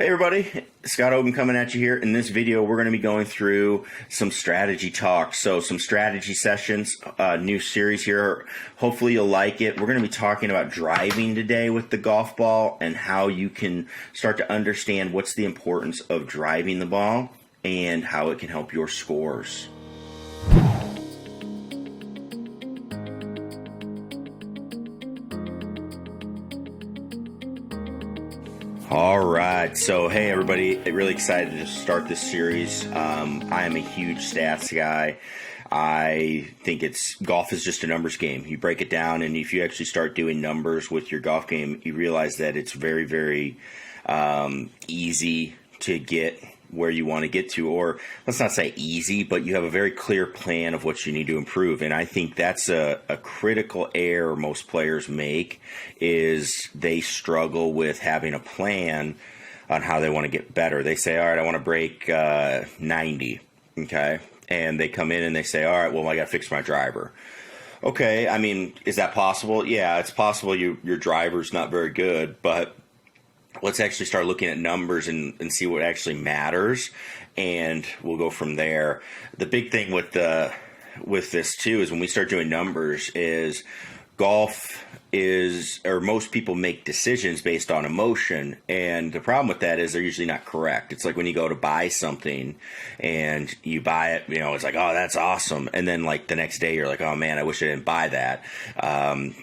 Hey everybody, Scott Oben coming at you here. In this video, we're going to be going through some strategy talk. So some strategy sessions, new series here. Hopefully you'll like it. We're going to be talking about driving today with the golf ball and how you can start to understand what's the importance of driving the ball and how it can help your scores. All right, so hey everybody, really excited to start this series. I am a huge stats guy. I think golf is just a numbers game. You break it down, and if you actually start doing numbers with your golf game, you realize that it's very, very easy to get where you want to get to, or let's not say easy, but you have a very clear plan of what you need to improve. And I think that's a critical error most players make, is they struggle with having a plan on how they want to get better. They say, all right, I want to break 90, okay? And they come in and they say, all right, well, I got to fix my driver. Okay, I mean, is that possible? Yeah, it's possible your driver's not very good, but let's actually start looking at numbers and see what actually matters, and we'll go from there. The big thing with this too is when we start doing numbers is golf or most people make decisions based on emotion, and the problem with that is they're usually not correct. It's like when you go to buy something and you buy it, it's like, oh, that's awesome, and then like the next day you're like, oh man, I wish I didn't buy that,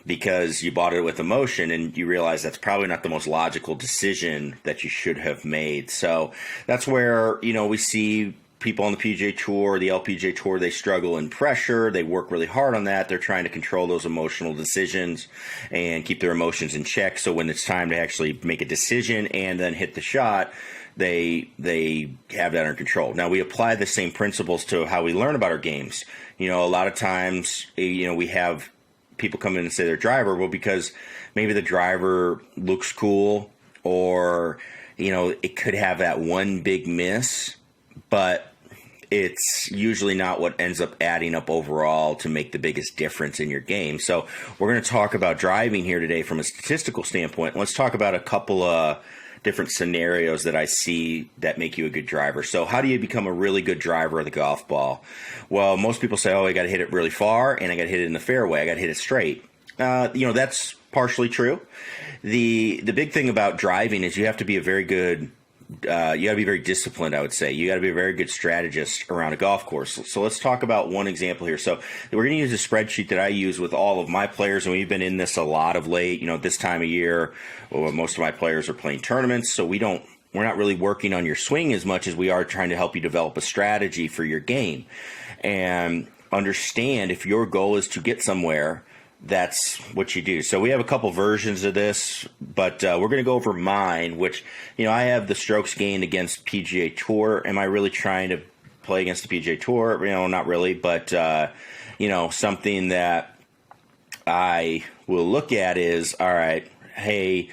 because you bought it with emotion and you realize that's probably not the most logical decision that you should have made. So that's where we see people on the PGA Tour, the LPGA Tour, they struggle in pressure. They work really hard on that. They're trying to control those emotional decisions and keep their emotions in check. So when it's time to actually make a decision and then hit the shot, they have that under control. Now, we apply the same principles to how we learn about our games. A lot of times, we have people come in and say their driver, well, because maybe the driver looks cool, or, it could have that one big miss, but it's usually not what ends up adding up overall to make the biggest difference in your game. So we're going to talk about driving here today from a statistical standpoint. Let's talk about a couple of different scenarios that I see that make you a good driver. So how do you become a really good driver of the golf ball? Well, most people say, oh, I got to hit it really far, and I got to hit it in the fairway. I got to hit it straight. That's partially true. The big thing about driving is you have to be a very good you got to be very disciplined, I would say. You got to be a very good strategist around a golf course. So let's talk about one example here. So we're going to use a spreadsheet that I use with all of my players, and we've been in this a lot of late. This time of year, most of my players are playing tournaments, so we're not really working on your swing as much as we are trying to help you develop a strategy for your game. And understand, if your goal is to get somewhere, that's what you do. So we have a couple versions of this, but we're going to go over mine, which, I have the strokes gained against PGA Tour. Am I really trying to play against the PGA Tour? Not really, but, something that I will look at is, all right, hey,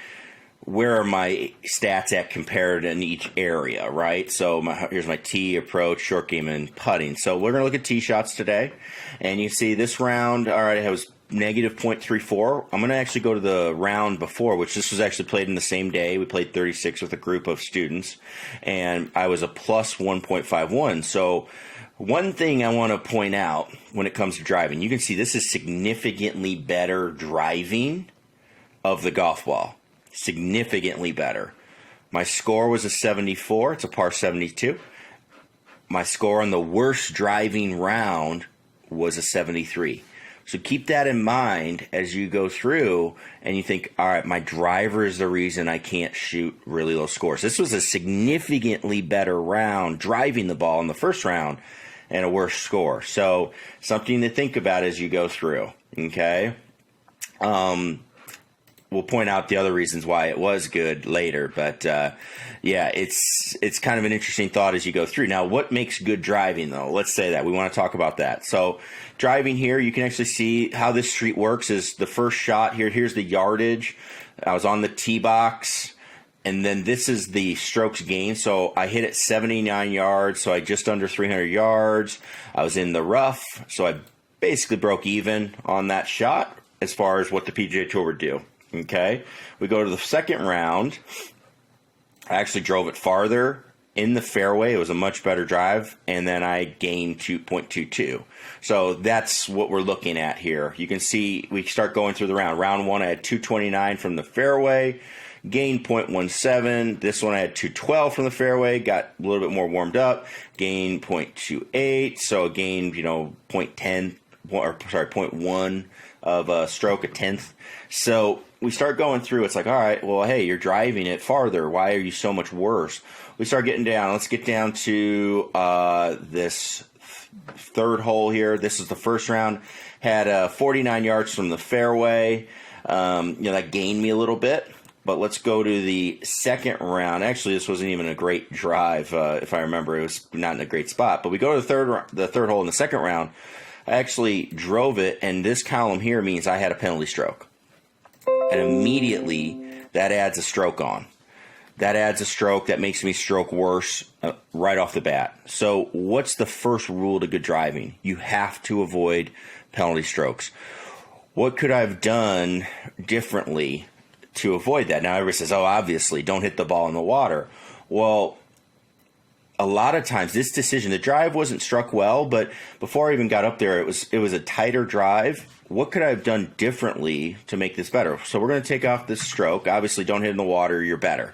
where are my stats at compared in each area, right? So here's my tee, approach, short game, and putting. So we're going to look at tee shots today, and you see this round, all right, I was negative 0.34. I'm going to actually go to the round before, which this was actually played in the same day. We played 36 with a group of students, and I was a plus 1.51. So one thing I want to point out when it comes to driving, you can see this is significantly better driving of the golf ball. Significantly better. My score was a 74. It's a par 72. My score on the worst driving round was a 73. So keep that in mind as you go through and you think, all right, my driver is the reason I can't shoot really low scores. This was a significantly better round driving the ball in the first round and a worse score. So something to think about as you go through, okay? We'll point out the other reasons why it was good later, but it's kind of an interesting thought as you go through. Now, what makes good driving, though? Let's say that. We want to talk about that. So driving here, you can actually see how this street works is the first shot here. Here's the yardage. I was on the tee box, and then this is the strokes gained. So I hit it 79 yards, so I just under 300 yards. I was in the rough, so I basically broke even on that shot as far as what the PGA Tour would do. Okay, we go to the second round, I actually drove it farther in the fairway. It was a much better drive, and then I gained 2.22. So that's what we're looking at here. You can see we start going through the round. Round 1, I had 229 from the fairway, gained 0.17. This one I had 212 from the fairway, got a little bit more warmed up, gained 0.28. So gained, 0.10, or sorry, 0.1 of a stroke, a tenth. So we start going through. It's like, all right, well, hey, you're driving it farther. Why are you so much worse? We start getting down. Let's get down to this third hole here. This is the first round. Had 49 yards from the fairway. That gained me a little bit. But let's go to the second round. Actually, this wasn't even a great drive, if I remember. It was not in a great spot. But we go to the third hole in the second round. I actually drove it, and this column here means I had a penalty stroke. And immediately, that adds a stroke on. That adds a stroke. That makes me stroke worse right off the bat. So what's the first rule to good driving? You have to avoid penalty strokes. What could I have done differently to avoid that? Now, everybody says, oh, obviously, don't hit the ball in the water. Well, a lot of times this decision, the drive wasn't struck well, but before I even got up there, it was a tighter drive. What could I have done differently to make this better? So we're going to take off this stroke. Obviously, don't hit in the water. You're better.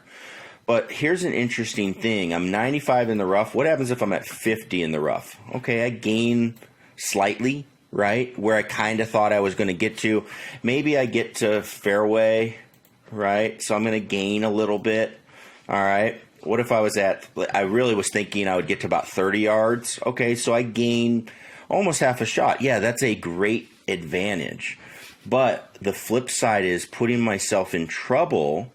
But here's an interesting thing. I'm 95 in the rough. What happens if I'm at 50 in the rough? Okay, I gain slightly, right, where I kind of thought I was going to get to. Maybe I get to fairway, right? So I'm going to gain a little bit, all right? What if I really was thinking I would get to about 30 yards. Okay, so I gain almost half a shot. Yeah, that's a great advantage. But the flip side is putting myself in trouble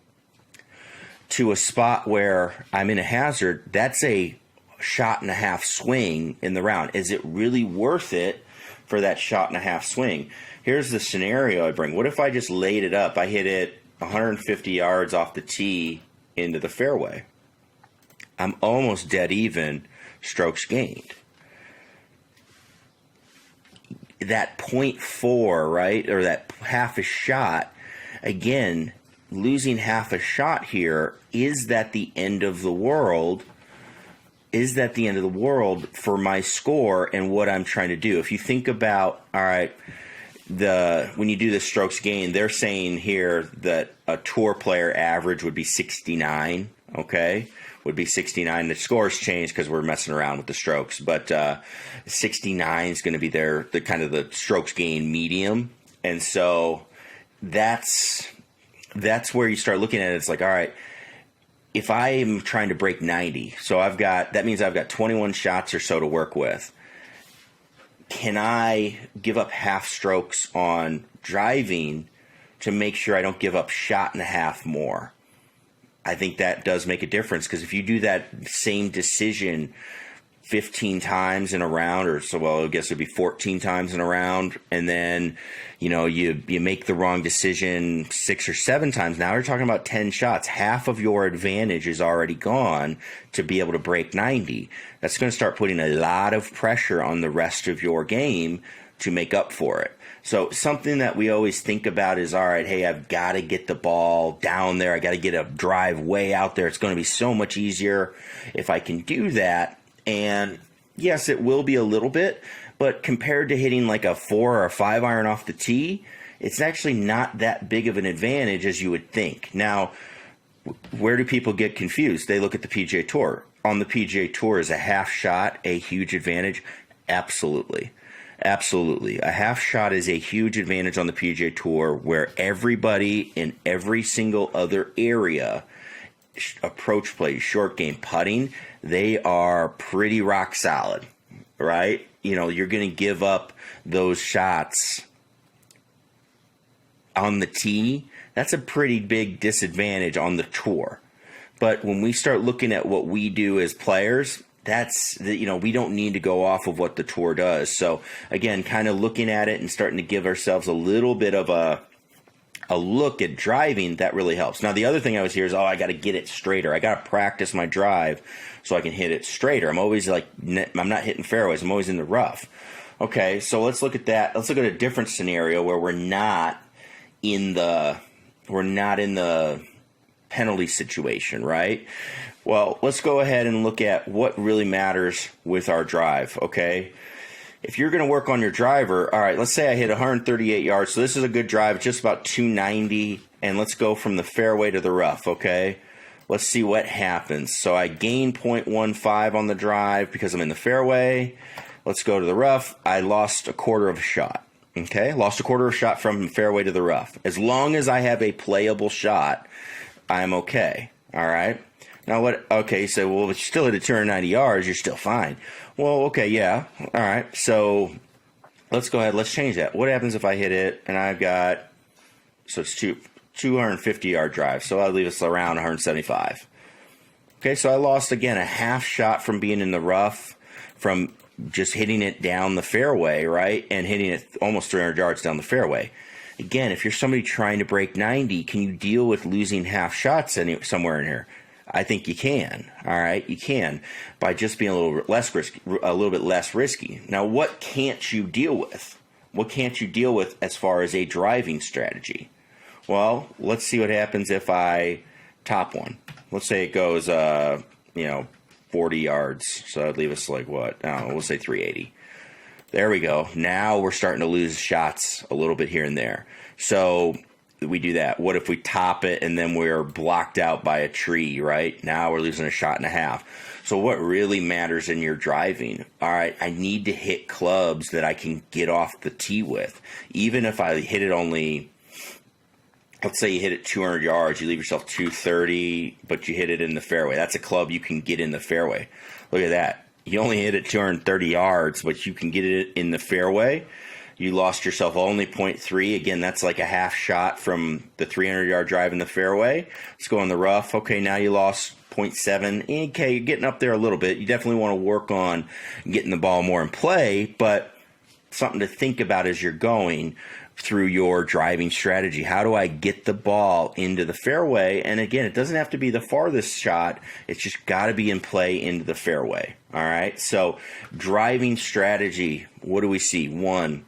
to a spot where I'm in a hazard. That's a shot and a half swing in the round. Is it really worth it for that shot and a half swing? Here's the scenario I bring. What if I just laid it up? I hit it 150 yards off the tee into the fairway. I'm almost dead even, strokes gained. That 0.4, right, or that half a shot, again, losing half a shot here, is that the end of the world? Is that the end of the world for my score and what I'm trying to do? If you think about, all right, when you do the strokes gained, they're saying here that a tour player average would be 69, okay? Would be 69. The scores change because we're messing around with the strokes, but 69 is going to be the kind of the strokes gain medium, and so that's where you start looking at it. It's like, all right, if I am trying to break 90, so that means I've got 21 shots or so to work with. Can I give up half strokes on driving to make sure I don't give up shot and a half more? I think that does make a difference, because if you do that same decision 15 times in a round, or so, well, I guess it'd be 14 times in a round, and then, you make the wrong decision 6 or 7 times. Now you're talking about 10 shots. Half of your advantage is already gone to be able to break 90. That's going to start putting a lot of pressure on the rest of your game to make up for it. So something that we always think about is, all right, hey, I've got to get the ball down there. I got to get a drive way out there. It's going to be so much easier if I can do that. And yes, it will be a little bit, but compared to hitting like a 4 or a 5 iron off the tee, it's actually not that big of an advantage as you would think. Now, where do people get confused? They look at the PGA Tour. On the PGA Tour, is a half shot a huge advantage? Absolutely. Absolutely. A half shot is a huge advantage on the PGA Tour, where everybody in every single other area, approach play, short game, putting, they are pretty rock solid, right? You're going to give up those shots on the tee. That's a pretty big disadvantage on the tour. But when we start looking at what we do as players, we don't need to go off of what the tour does. So again, kind of looking at it and starting to give ourselves a little bit of a look at driving, that really helps. Now, the other thing I was here is, I got to get it straighter. I got to practice my drive so I can hit it straighter. I'm always I'm not hitting fairways. I'm always in the rough. Okay, so let's look at that. Let's look at a different scenario where we're not in the penalty situation, right? Well, let's go ahead and look at what really matters with our drive, okay? If you're going to work on your driver, all right, let's say I hit 138 yards. So this is a good drive, just about 290. And let's go from the fairway to the rough, okay? Let's see what happens. So I gain 0.15 on the drive because I'm in the fairway. Let's go to the rough. I lost a quarter of a shot, okay? Lost a quarter of a shot from fairway to the rough. As long as I have a playable shot, I'm okay, all right? Now what? Okay, you say, well, if you still hit at 290 yards, you're still fine. Well, okay, yeah, all right. So let's go ahead. Let's change that. What happens if I hit it and I've got, so it's 250-yard drive. So I'll leave us around 175. Okay, so I lost again a half shot from being in the rough, from just hitting it down the fairway, right, and hitting it almost 300 yards down the fairway. Again, if you're somebody trying to break 90, can you deal with losing half shots somewhere in here? I think you can. All right, you can, by just being a little bit less risky. Now, what can't you deal with? What can't you deal with as far as a driving strategy? Well, let's see what happens if I top one. Let's say it goes, 40 yards. So I'd leave us like what? I don't know, we'll say 380. There we go. Now we're starting to lose shots a little bit here and there. So we do that. What if we top it and then we're blocked out by a tree, right? Now we're losing a shot and a half. So what really matters in your driving? All right, I need to hit clubs that I can get off the tee with. Even if I hit it only, let's say you hit it 200 yards, you leave yourself 230, but you hit it in the fairway. That's a club you can get in the fairway. Look at that. You only hit it 230 yards, but you can get it in the fairway. You lost yourself only 0.3. Again, that's like a half shot from the 300-yard drive in the fairway. Let's go in the rough. Okay, now you lost 0.7. Okay, you're getting up there a little bit. You definitely want to work on getting the ball more in play, but something to think about as you're going through your driving strategy. How do I get the ball into the fairway? And again, it doesn't have to be the farthest shot. It's just got to be in play into the fairway. All right, so driving strategy, what do we see? One,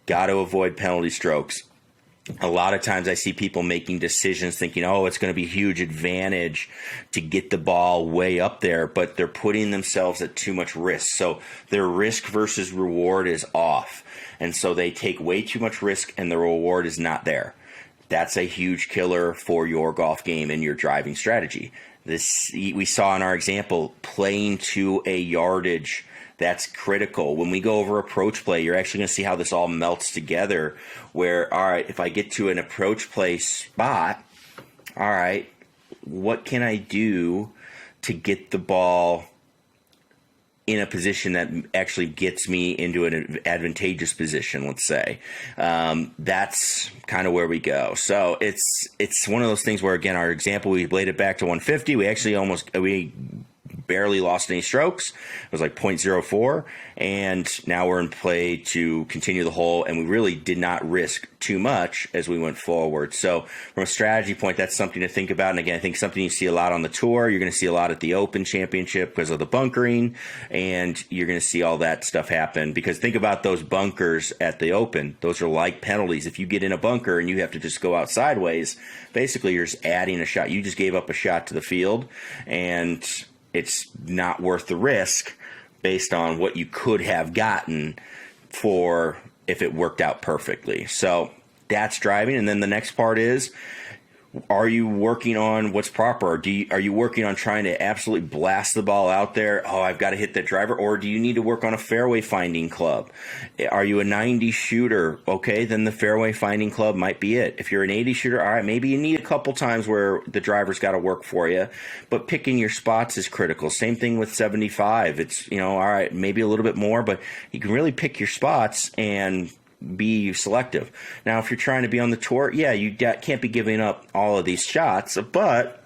got to avoid penalty strokes. A lot of times I see people making decisions thinking, oh, it's going to be a huge advantage to get the ball way up there, but they're putting themselves at too much risk. So their risk versus reward is off. And so they take way too much risk and the reward is not there. That's a huge killer for your golf game and your driving strategy. This we saw in our example, playing to a yardage. That's critical. When we go over approach play, you're actually going to see how this all melts together where, all right, if I get to an approach play spot, all right, what can I do to get the ball in a position that actually gets me into an advantageous position, let's say. That's kind of where we go. So it's one of those things where, again, our example, we laid it back to 150. We actually we barely lost any strokes. It was like 0.04, and now we're in play to continue the hole, and we really did not risk too much as we went forward. So from a strategy point, that's something to think about. And again, I think something you see a lot on the tour. You're going to see a lot at the Open Championship because of the bunkering, and you're going to see all that stuff happen because think about those bunkers at the Open. Those are like penalties. If you get in a bunker and you have to just go out sideways, basically you're just adding a shot. You just gave up a shot to the field, and it's not worth the risk based on what you could have gotten for if it worked out perfectly. So that's driving. And then the next part is, are you working on what's proper? Are you working on trying to absolutely blast the ball out there? Oh, I've got to hit that driver. Or do you need to work on a fairway finding club? Are you a 90 shooter? Okay, then the fairway finding club might be it. If you're an 80 shooter, all right, maybe you need a couple times where the driver's got to work for you. But picking your spots is critical. Same thing with 75. It's, all right, maybe a little bit more, but you can really pick your spots and be selective. Now, if you're trying to be on the tour, yeah, you can't be giving up all of these shots, but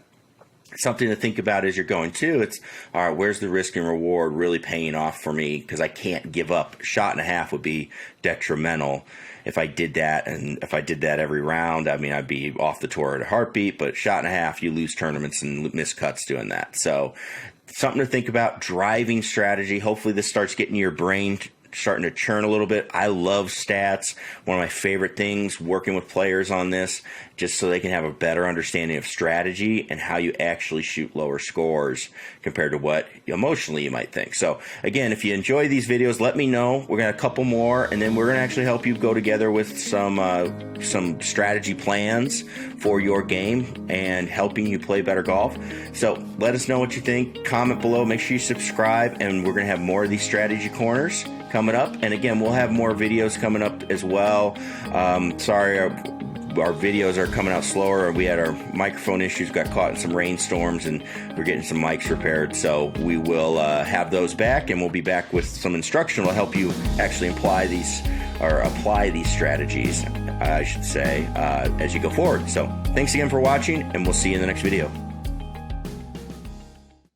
something to think about as you're going too. It's, all right, where's the risk and reward really paying off for me? Because I can't give up. A shot and a half would be detrimental if I did that. And if I did that every round, I mean, I'd be off the tour at a heartbeat, but shot and a half, you lose tournaments and miss cuts doing that. So something to think about, driving strategy. Hopefully this starts getting your brain starting to churn a little bit. I love stats. One of my favorite things, working with players on this, just so they can have a better understanding of strategy and how you actually shoot lower scores compared to what emotionally you might think. So again, if you enjoy these videos, let me know. We're going to have a couple more, and then we're going to actually help you go together with some strategy plans for your game and helping you play better golf. So let us know what you think. Comment below. Make sure you subscribe, and we're going to have more of these strategy corners coming up. And again, we'll have more videos coming up as well. Sorry, our videos are coming out slower. We had our microphone issues, got caught in some rainstorms, and we're getting some mics repaired. So we will have those back, and we'll be back with some instruction to help you actually apply these strategies, I should say, as you go forward. So thanks again for watching, and we'll see you in the next video.